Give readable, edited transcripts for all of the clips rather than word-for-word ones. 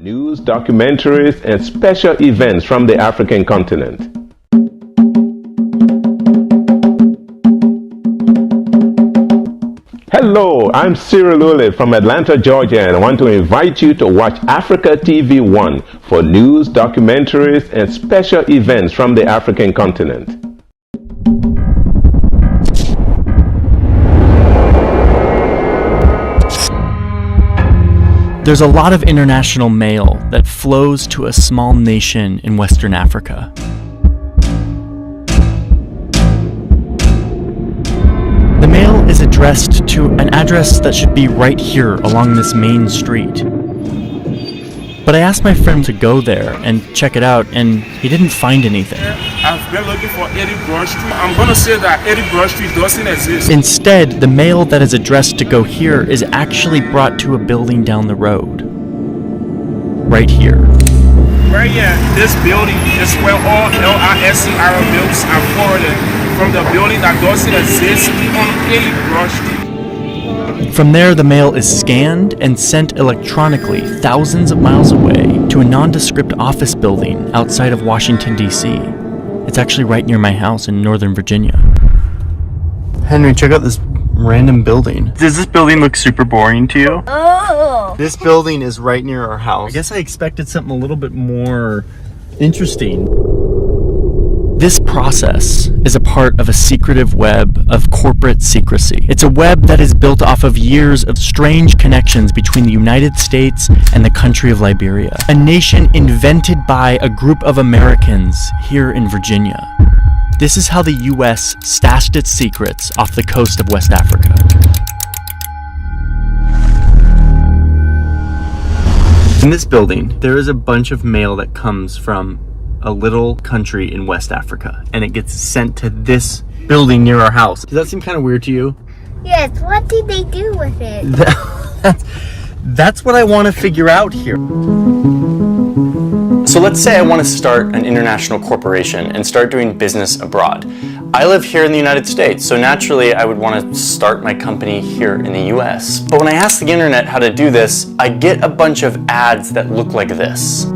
News, documentaries, and special events from the African continent. Hello, I'm Cyril Ule from Atlanta, Georgia, and I want to invite you to watch Africa TV 1 for news, documentaries, and special events from the African continent. There's a lot of international mail that flows to a small nation in Western Africa. The mail is addressed to an address that should be right here along this main street. But I asked my friend to go there and check it out, and he didn't find anything. I've been looking for Eddie Broad Street. I'm going to say that Eddie Broad Street doesn't exist. Instead, the mail that is addressed to go here is actually brought to a building down the road. Right here. Right here, this building is where all LISC Arab bills are forwarded from the building that doesn't exist on Eddie Broad Street. From there, the mail is scanned and sent electronically thousands of miles away to a nondescript office building outside of Washington, D.C. It's actually right near my house in Northern Virginia. Henry, check out this random building. Does this building look super boring to you? Oh! This building is right near our house. I guess I expected something a little bit more interesting. This process is a part of a secretive web of corporate secrecy. It's a web that is built off of years of strange connections between the United States and the country of Liberia, a nation invented by a group of Americans here in Virginia. This is how the US stashed its secrets off the coast of West Africa. In this building, there is a bunch of mail that comes from a little country in West Africa, and it gets sent to this building near our house. Does that seem kind of weird to you? Yes, what did they do with it? That's what I want to figure out here. So let's say I want to start an international corporation and start doing business abroad. I live here in the United States, so naturally I would want to start my company here in the US. But when I ask the internet how to do this, I get a bunch of ads that look like this.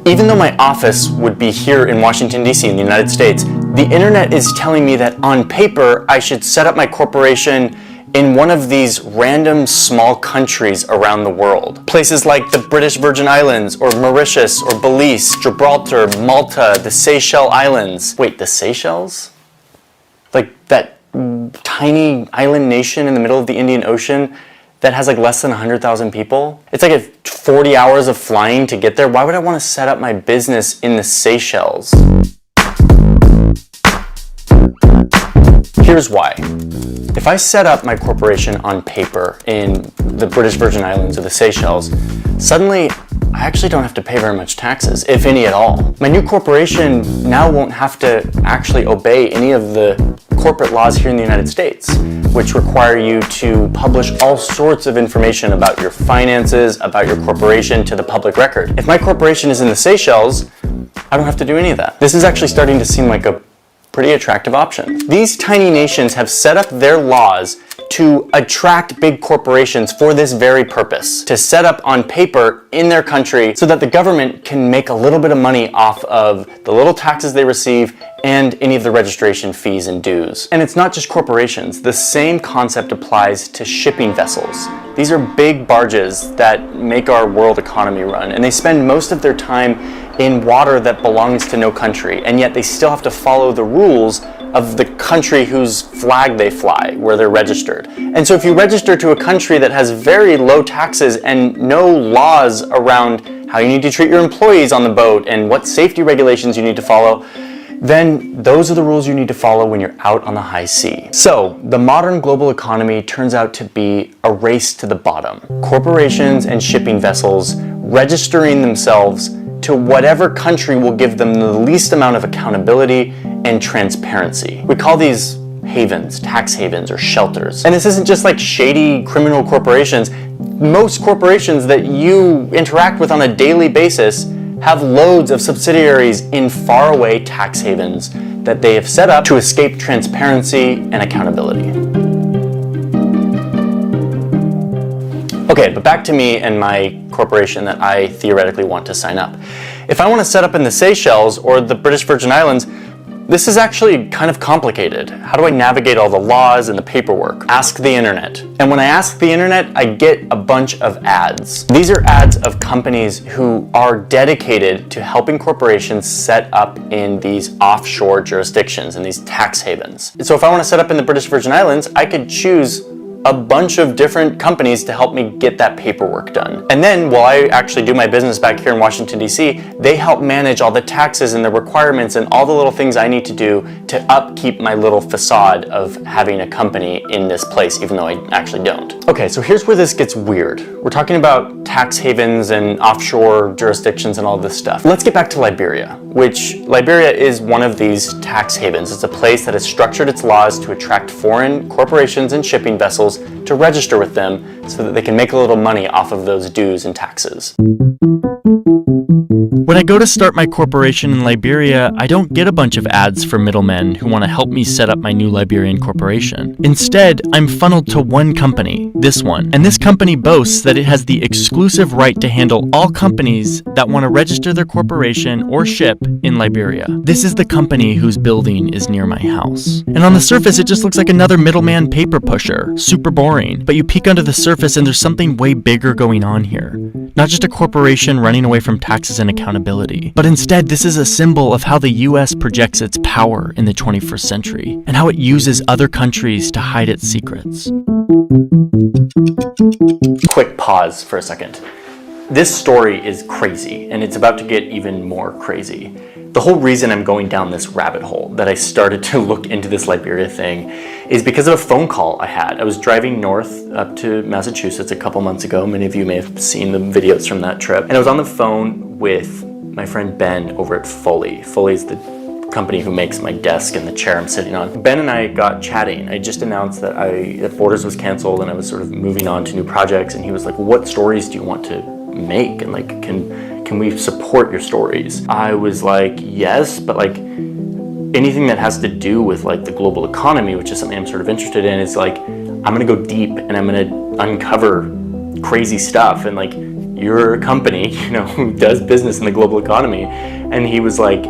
Even though my office would be here in Washington, D.C. in the United States, the internet is telling me that on paper I should set up my corporation in one of these random small countries around the world. Places like the British Virgin Islands, or Mauritius, or Belize, Gibraltar, Malta, the Seychelles Islands. Wait, the Seychelles? Like that tiny island nation in the middle of the Indian Ocean that has like less than 100,000 people? It's like 40 hours of flying to get there. Why would I want to set up my business in the Seychelles? Here's why. If I set up my corporation on paper in the British Virgin Islands or the Seychelles, suddenly I actually don't have to pay very much taxes, if any at all. My new corporation now won't have to actually obey any of the corporate laws here in the United States, which require you to publish all sorts of information about your finances, about your corporation to the public record. If my corporation is in the Seychelles, I don't have to do any of that. This is actually starting to seem like a pretty attractive option. These tiny nations have set up their laws to attract big corporations for this very purpose, to set up on paper in their country so that the government can make a little bit of money off of the little taxes they receive and any of the registration fees and dues. And it's not just corporations. The same concept applies to shipping vessels. These are big barges that make our world economy run, and they spend most of their time in water that belongs to no country, and yet they still have to follow the rules of the country whose flag they fly, where they're registered. And so if you register to a country that has very low taxes and no laws around how you need to treat your employees on the boat and what safety regulations you need to follow, then those are the rules you need to follow when you're out on the high sea. So the modern global economy turns out to be a race to the bottom. Corporations and shipping vessels registering themselves to whatever country will give them the least amount of accountability and transparency. We call these havens, tax havens, or shelters. And this isn't just like shady criminal corporations. Most corporations that you interact with on a daily basis have loads of subsidiaries in faraway tax havens that they have set up to escape transparency and accountability. Okay, but back to me and my corporation that I theoretically want to sign up. If I want to set up in the Seychelles or the British Virgin Islands, this is actually kind of complicated. How do I navigate all the laws and the paperwork? Ask the internet. And when I ask the internet, I get a bunch of ads. These are ads of companies who are dedicated to helping corporations set up in these offshore jurisdictions, in these tax havens. So if I want to set up in the British Virgin Islands, I could choose a bunch of different companies to help me get that paperwork done. And then while I actually do my business back here in Washington, D.C., they help manage all the taxes and the requirements and all the little things I need to do to upkeep my little facade of having a company in this place, even though I actually don't. Okay, so here's where this gets weird. We're talking about tax havens and offshore jurisdictions and all this stuff. Let's get back to Liberia, which Liberia is one of these tax havens. It's a place that has structured its laws to attract foreign corporations and shipping vessels to register with them so that they can make a little money off of those dues and taxes. When I go to start my corporation in Liberia, I don't get a bunch of ads for middlemen who want to help me set up my new Liberian corporation. Instead, I'm funneled to one company, this one. And this company boasts that it has the exclusive right to handle all companies that want to register their corporation or ship in Liberia. This is the company whose building is near my house. And on the surface, it just looks like another middleman paper pusher. Super boring. But you peek under the surface and there's something way bigger going on here. Not just a corporation running away from taxes and accountability, but instead this is a symbol of how the US projects its power in the 21st century and how it uses other countries to hide its secrets. Quick pause for a second. This story is crazy, and it's about to get even more crazy. The whole reason I'm going down this rabbit hole, that I started to look into this Liberia thing, is because of a phone call I had. I was driving north up to Massachusetts a couple months ago. Many of you may have seen the videos from that trip. And I was on the phone with my friend Ben over at Foley. Foley is the company who makes my desk and the chair I'm sitting on. Ben and I got chatting. I just announced that Borders was canceled and I was sort of moving on to new projects, and he was like, well, what stories do you want to make? And like, can we support your stories? I was like, yes, but like anything that has to do with like the global economy, which is something I'm sort of interested in, is like, I'm gonna go deep and I'm gonna uncover crazy stuff. And like, you're a company, you know, who does business in the global economy. And he was like,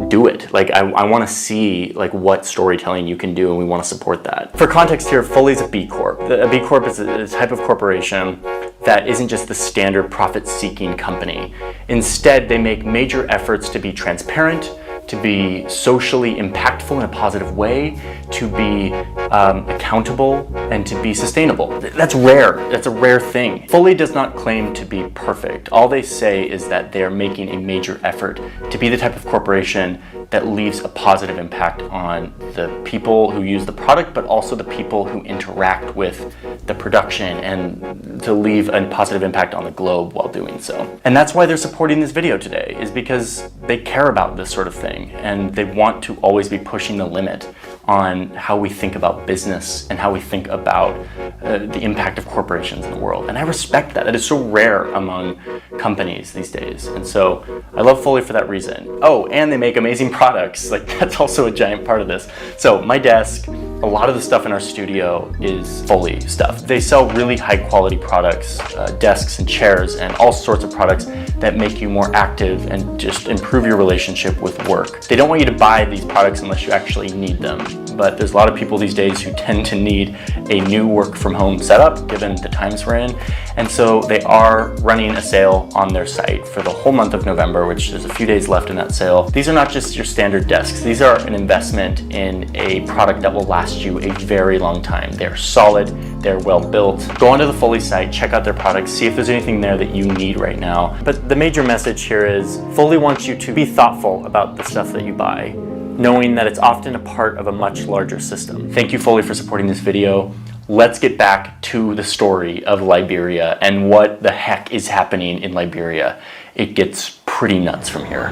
do it. Like, I want to see like what storytelling you can do, and we want to support that. For context here, Foley's a B Corp. A B Corp is a type of corporation that isn't just the standard profit-seeking company. Instead, they make major efforts to be transparent, to be socially impactful in a positive way, to be accountable, and to be sustainable. That's rare. That's a rare thing. Foley does not claim to be perfect. All they say is that they are making a major effort to be the type of corporation that leaves a positive impact on the people who use the product, but also the people who interact with the production, and to leave a positive impact on the globe while doing so. And that's why they're supporting this video today, is because they care about this sort of thing, and they want to always be pushing the limit on how we think about business and how we think about the impact of corporations in the world. And I respect that. That is so rare among companies these days. And so I love Foley for that reason. Oh, and they make amazing products. Like, that's also a giant part of this. So my desk, a lot of the stuff in our studio is Foley stuff. They sell really high quality products, desks and chairs and all sorts of products that make you more active and just improve your relationship with work. They don't want you to buy these products unless you actually need them. but there's a lot of people these days who tend to need a new work from home setup given the times we're in. And so they are running a sale on their site for the whole month of November, which there's a few days left in that sale. These are not just your standard desks. These are an investment in a product that will last you a very long time. They're solid, they're well built. Go onto the Fully site, check out their products, see if there's anything there that you need right now. But the major message here is Fully wants you to be thoughtful about the stuff that you buy, knowing that it's often a part of a much larger system. Thank you, Fully, for supporting this video. Let's get back to the story of Liberia and what the heck is happening in Liberia. It gets pretty nuts from here.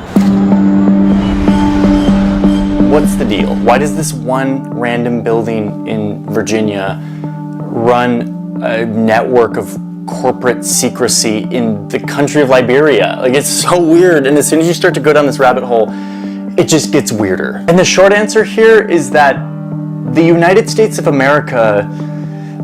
What's the deal? Why does this one random building in Virginia run a network of corporate secrecy in the country of Liberia? Like, it's so weird, and as soon as you start to go down this rabbit hole, it just gets weirder. And the short answer here is that the United States of America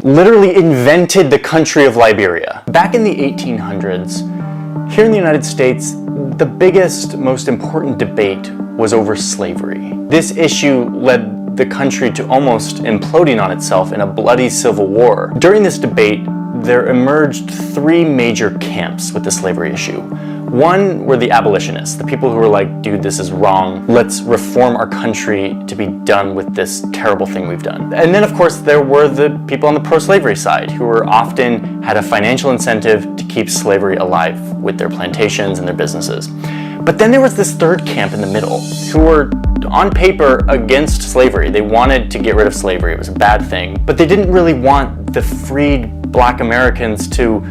literally invented the country of Liberia. Back in the 1800s, here in the United States, the biggest, most important debate was over slavery. This issue led the country to almost imploding on itself in a bloody civil war. During this debate, there emerged three major camps with the slavery issue. One were the abolitionists, the people who were like, dude, this is wrong. Let's reform our country to be done with this terrible thing we've done. And then, of course, there were the people on the pro-slavery side who were often had a financial incentive to keep slavery alive with their plantations and their businesses. But then there was this third camp in the middle who were on paper against slavery. They wanted to get rid of slavery. It was a bad thing. But they didn't really want the freed Black Americans to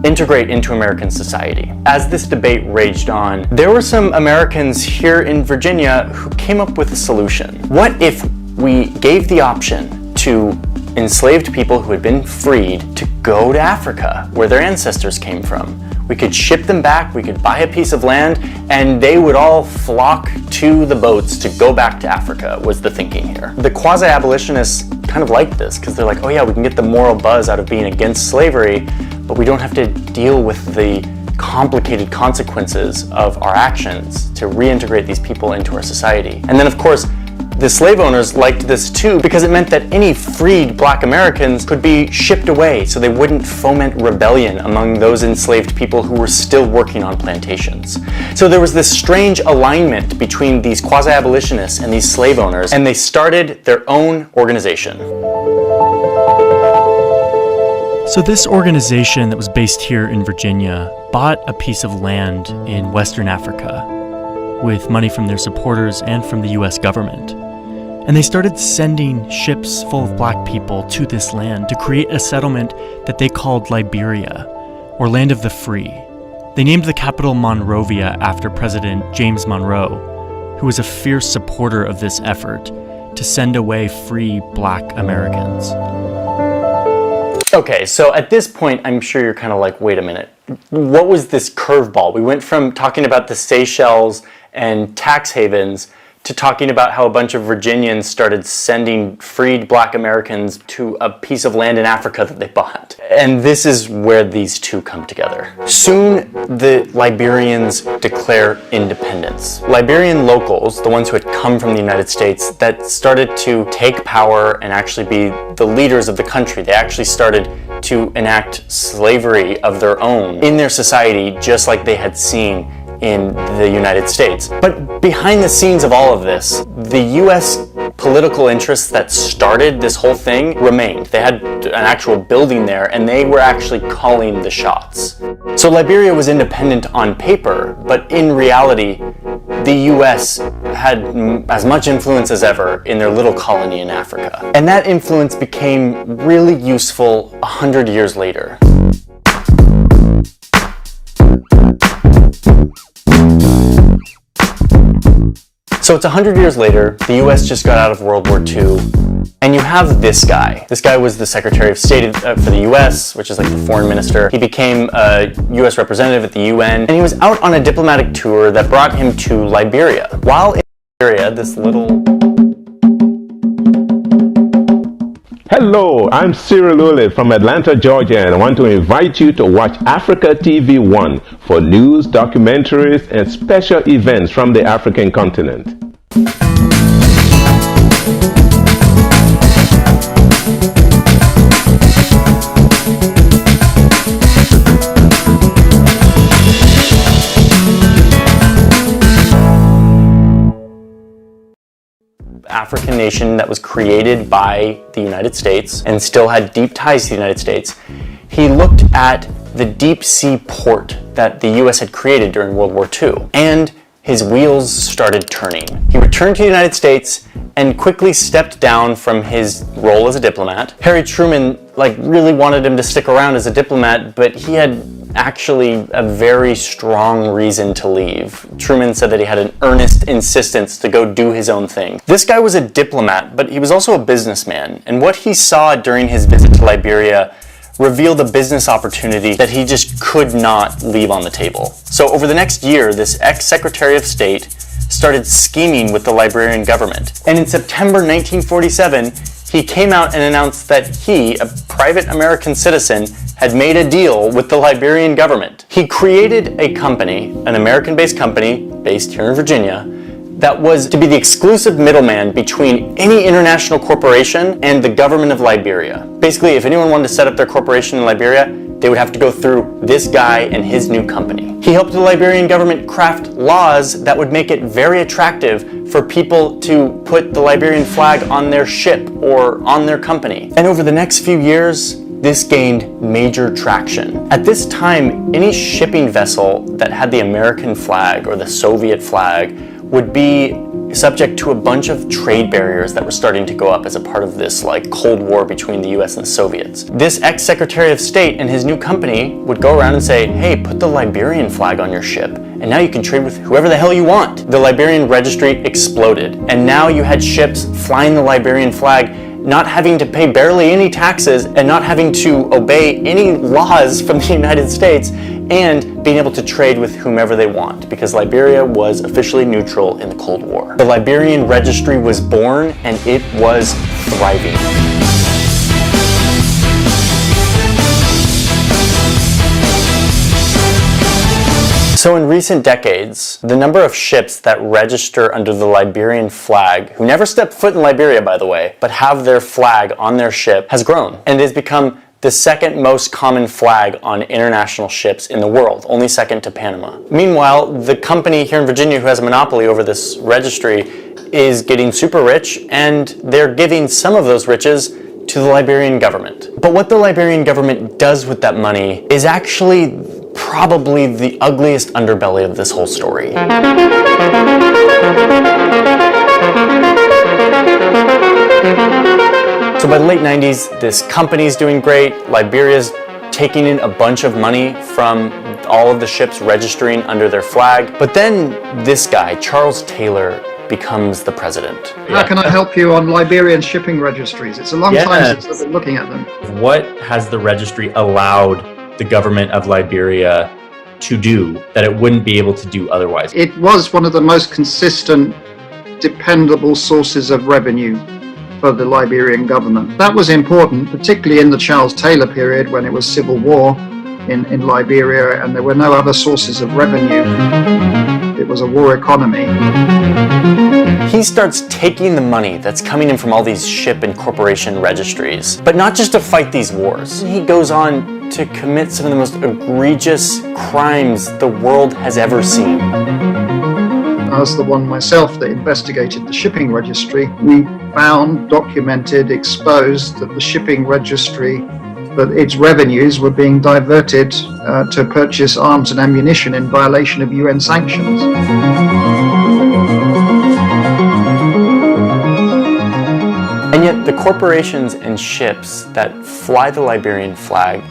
integrate into American society. As this debate raged on, there were some Americans here in Virginia who came up with a solution. What if we gave the option to enslaved people who had been freed to go to Africa, where their ancestors came from? We could ship them back, we could buy a piece of land, and they would all flock to the boats to go back to Africa, was the thinking here. The quasi-abolitionists kind of liked this, because they're like, oh yeah, we can get the moral buzz out of being against slavery, but we don't have to deal with the complicated consequences of our actions to reintegrate these people into our society. And then, of course, the slave owners liked this too, because it meant that any freed Black Americans could be shipped away so they wouldn't foment rebellion among those enslaved people who were still working on plantations. So there was this strange alignment between these quasi-abolitionists and these slave owners, and they started their own organization. So this organization that was based here in Virginia bought a piece of land in Western Africa with money from their supporters and from the US government. And they started sending ships full of Black people to this land to create a settlement that they called Liberia, or Land of the Free. They named the capital Monrovia after President James Monroe, who was a fierce supporter of this effort to send away free Black Americans. Okay, so at this point, I'm sure you're kind of like, wait a minute, what was this curveball? We went from talking about the Seychelles and tax havens to talking about how a bunch of Virginians started sending freed Black Americans to a piece of land in Africa that they bought. And this is where these two come together. Soon, the Liberians declare independence. Liberian locals, the ones who had come from the United States, that started to take power and actually be the leaders of the country. They actually started to enact slavery of their own in their society, just like they had seen in the United States. But behind the scenes of all of this, the US political interests that started this whole thing remained. They had an actual building there, and they were actually calling the shots. So Liberia was independent on paper, but in reality, the US had as much influence as ever in their little colony in Africa. And that influence became really useful 100 years later. So it's 100 years later, the US just got out of World War II, and you have this guy. This guy was the Secretary of State for the US, which is like the foreign minister. He became a US representative at the UN, and he was out on a diplomatic tour that brought him to Liberia. While in Liberia, this little... Hello, I'm Cyril Lule from Atlanta, Georgia, and I want to invite you to watch Africa TV 1 for news, documentaries, and special events from the African continent. African nation that was created by the United States and still had deep ties to the United States, he looked at the deep sea port that the US had created during World War II, and his wheels started turning. He returned to the United States and quickly stepped down from his role as a diplomat. Harry Truman really wanted him to stick around as a diplomat, but he had actually a very strong reason to leave. Truman said that he had an earnest insistence to go do his own thing. This guy was a diplomat, but he was also a businessman, and what he saw during his visit to Liberia revealed a business opportunity that he just could not leave on the table. So over the next year, this ex-Secretary of State started scheming with the Liberian government. And in September 1947, he came out and announced that he, a private American citizen, had made a deal with the Liberian government. He created a company, an American-based company based here in Virginia, that was to be the exclusive middleman between any international corporation and the government of Liberia. Basically, if anyone wanted to set up their corporation in Liberia, they would have to go through this guy and his new company. He helped the Liberian government craft laws that would make it very attractive for people to put the Liberian flag on their ship or on their company. And over the next few years, this gained major traction. At this time, any shipping vessel that had the American flag or the Soviet flag would be subject to a bunch of trade barriers that were starting to go up as a part of this Cold War between the US and the Soviets. This ex-Secretary of State and his new company would go around and say, hey, put the Liberian flag on your ship, and now you can trade with whoever the hell you want. The Liberian registry exploded, and now you had ships flying the Liberian flag, not having to pay barely any taxes and not having to obey any laws from the United States, and being able to trade with whomever they want, because Liberia was officially neutral in the Cold War. The Liberian Registry was born, and it was thriving. So in recent decades, the number of ships that register under the Liberian flag, who never step foot in Liberia, by the way, but have their flag on their ship, has grown, and it has become the second most common flag on international ships in the world, only second to Panama. Meanwhile, the company here in Virginia who has a monopoly over this registry is getting super rich, and they're giving some of those riches to the Liberian government. But what the Liberian government does with that money is actually probably the ugliest underbelly of this whole story. So by the late 90s, this company's doing great. Liberia's taking in a bunch of money from all of the ships registering under their flag. But then this guy, Charles Taylor, becomes the president. How can I help you on Liberian shipping registries? It's a long time since I've been looking at them. What has the registry allowed the government of Liberia to do that it wouldn't be able to do otherwise? It was one of the most consistent, dependable sources of revenue for the Liberian government. That was important, particularly in the Charles Taylor period when it was civil war in Liberia and there were no other sources of revenue. It was a war economy. He starts taking the money that's coming in from all these ship and corporation registries, but not just to fight these wars. He goes on to commit some of the most egregious crimes the world has ever seen. I was the one myself that investigated the shipping registry. We found, documented, exposed that the shipping registry, that its revenues were being diverted to purchase arms and ammunition in violation of UN sanctions. And yet the corporations and ships that fly the Liberian flag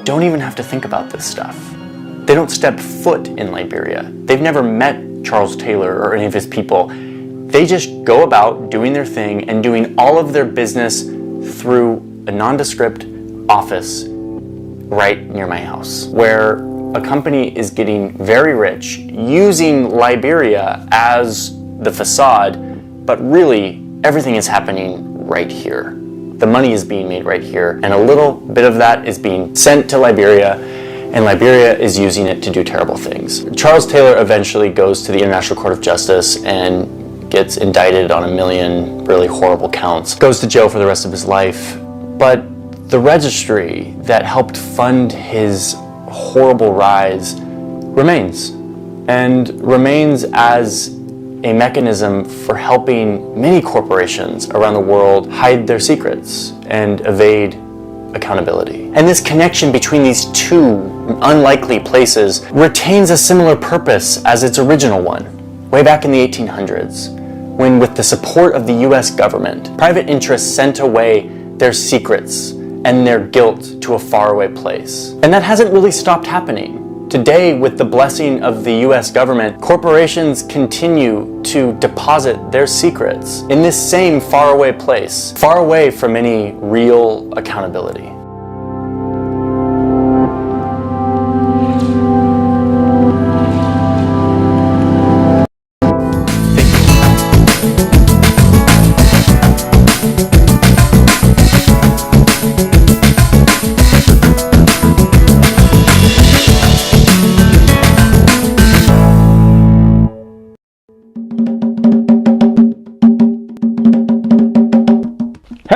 don't even have to think about this stuff. They don't step foot in Liberia. They've never met Charles Taylor or any of his people. They just go about doing their thing and doing all of their business through a nondescript office right near my house, where a company is getting very rich using Liberia as the facade, but really everything is happening right here. The money is being made right here, and a little bit of that is being sent to Liberia, and Liberia is using it to do terrible things. Charles Taylor eventually goes to the International Court of Justice and gets indicted on 1 million really horrible counts, goes to jail for the rest of his life, but the registry that helped fund his horrible rise remains, and remains as a mechanism for helping many corporations around the world hide their secrets and evade accountability. And this connection between these two unlikely places retains a similar purpose as its original one, way back in the 1800s, when with the support of the US government, private interests sent away their secrets and their guilt to a faraway place. And that hasn't really stopped happening. Today, with the blessing of the US government, corporations continue to deposit their secrets in this same faraway place, far away from any real accountability.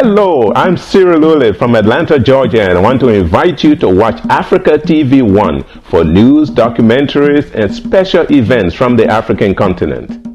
Hello, I'm Cyril Ulit from Atlanta, Georgia, and I want to invite you to watch Africa TV 1 for news, documentaries, and special events from the African continent.